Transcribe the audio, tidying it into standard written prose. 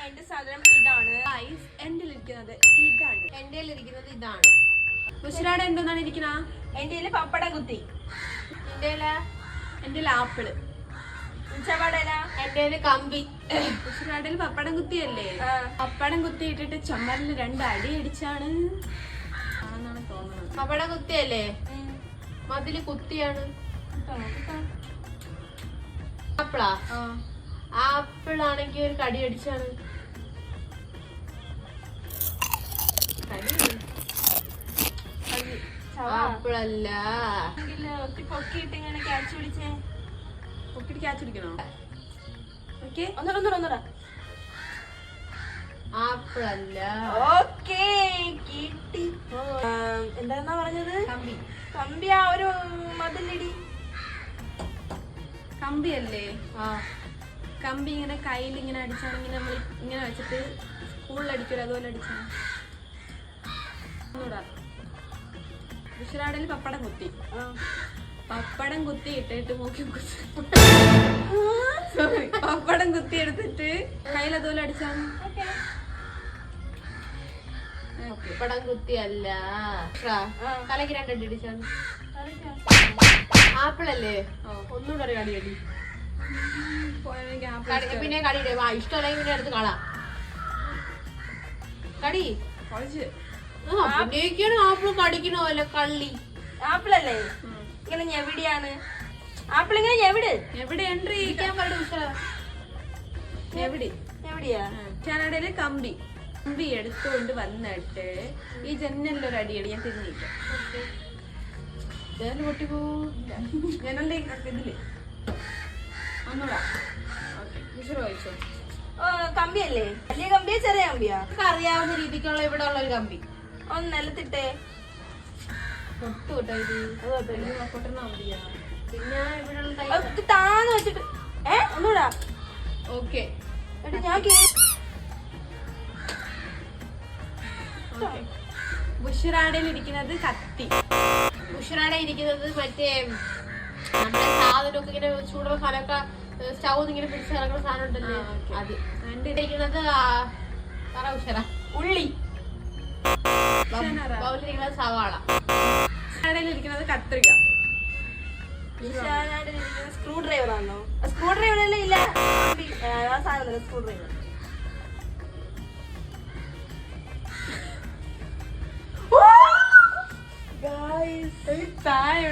എന്റെ സാധനം ഇതാണ്. എന്റെ ഇരിക്കുന്നത് ഇതാണ്. ബുഷറാടെ എന്താണ് ഇരിക്കുന്ന? എന്റെ പപ്പടം കുത്തി. എന്റെ ആപ്പിള്. എന്റെ കമ്പി. ബുഷറാടയിൽ പപ്പടം കുത്തിയല്ലേ? പപ്പടം കുത്തി ഇട്ടിട്ട് ചുമരിൽ 2 അടി അടിച്ചാണ് ആണെന്നാണ് തോന്നുന്നത്. പപ്പടം കുത്തിയല്ലേ? മതില് കുത്തിയാണ്. ആപ്പിളാ? ആപ്പിളാണെങ്കി ഒരു കടി അടിച്ചാണ്. ആപ്പിളല്ല. പൊക്കിട്ട് ഇങ്ങനെ ക്യാച്ച് പിടിച്ചേ. പൊക്കിട്ട് ക്യാച്ച് പിടിക്കണോ? ഓക്കെ, ഒന്നൂടെ. ആപ്പിളല്ല. ഓക്കേ, കിട്ടി. എന്താ പറഞ്ഞത്? കമ്പി. കമ്പി. ആ ഒരു മതിലിടി. കമ്പിയല്ലേ? കമ്പി ഇങ്ങനെ കയ്യിൽ ഇങ്ങനെ അടിച്ചാണെങ്കിൽ നമ്മൾ ഇങ്ങനെ വെച്ചിട്ട് സ്കൂളിൽ അടിക്കൂല, അതുപോലെ അടിച്ചാണ്. ബുഷറാടയിൽ പപ്പടം കുത്തി. പപ്പടം കുത്തി ഇട്ടിട്ട് മൂക്കി സോറി, പപ്പടം കുത്തി എടുത്തിട്ട് കയ്യിൽ അതുപോലെ അടിച്ചാണ്. പപ്പടം കുത്തിയല്ല. തലക്ക് 2 അടി അടിച്ചാണ്. ആപ്പിളല്ലേ? ഒന്നുകൂടെ ഒരു കടി അടി. പിന്നെ കടിയിടെ വാ, ഇഷ്ടമല്ലെങ്കിൽ പിന്നെ അടുത്ത് കളാ. കടി പിന്നെയൊക്കെയാണ് ആപ്പിൾ കടിക്കണോ അല്ല കള്ളി. ആപ്പിളല്ലേ? ഇങ്ങനെ എവിടെയാണ് ആപ്പിൾ? ഇങ്ങനെ എവിടെ എൻട്രി എവിടെയാ? ചാനടയില് കമ്പി എടുത്തുകൊണ്ട് വന്നിട്ട് ഈ ജനലിലൊരു അടിയടി. ഞാൻ തിരിഞ്ഞില്ല. പൊട്ടിപ്പോ ജനലിന്റെ ഇതില് ഒന്നൂടാ. ചോദിച്ചോ. കമ്പിയല്ലേ? വലിയ കമ്പിയാ ചെറിയ കമ്പിയാ? അറിയാവുന്ന രീതിക്കുള്ള ഇവിടെ ഉള്ള ഒരു കമ്പി. ഒന്ന് നിലത്തിട്ടേ. പൊട്ടുവിട്ടോ ഇത്? പൊട്ടണ കമ്പിയാ? പിന്നെ ഇവിടെ താന്ന് വെച്ചിട്ട് ഒന്നൂടാ. ഓക്കെ, ഞാൻ ബുഷറാടയിൽ ഇരിക്കുന്നത് കത്തി. ബുഷറാടെ ഇരിക്കുന്നത് മറ്റേ നമ്മുടെ സാധനമൊക്കെ ഇങ്ങനെ ചൂടുള്ള സാധനമൊക്കെ സ്റ്റൗ ഇങ്ങനെ പിടിച്ച് കിടക്കുന്ന സാധനം ഉണ്ടല്ലേ, അത്. എന്റെ ഇരിക്കുന്നത് ഉഷറ ഉള്ളി. ബൗലിരിക്കുന്നത് സവാള. ഇരിക്കുന്നത് കത്രിക. സ്ക്രൂ ഡ്രൈവർ ആണോ? സ്ക്രൂ ഡ്രൈവർ അല്ലേ? ഇല്ല, ആ സാധനം സ്ക്രൂ ഡ്രൈവർ. താഴെ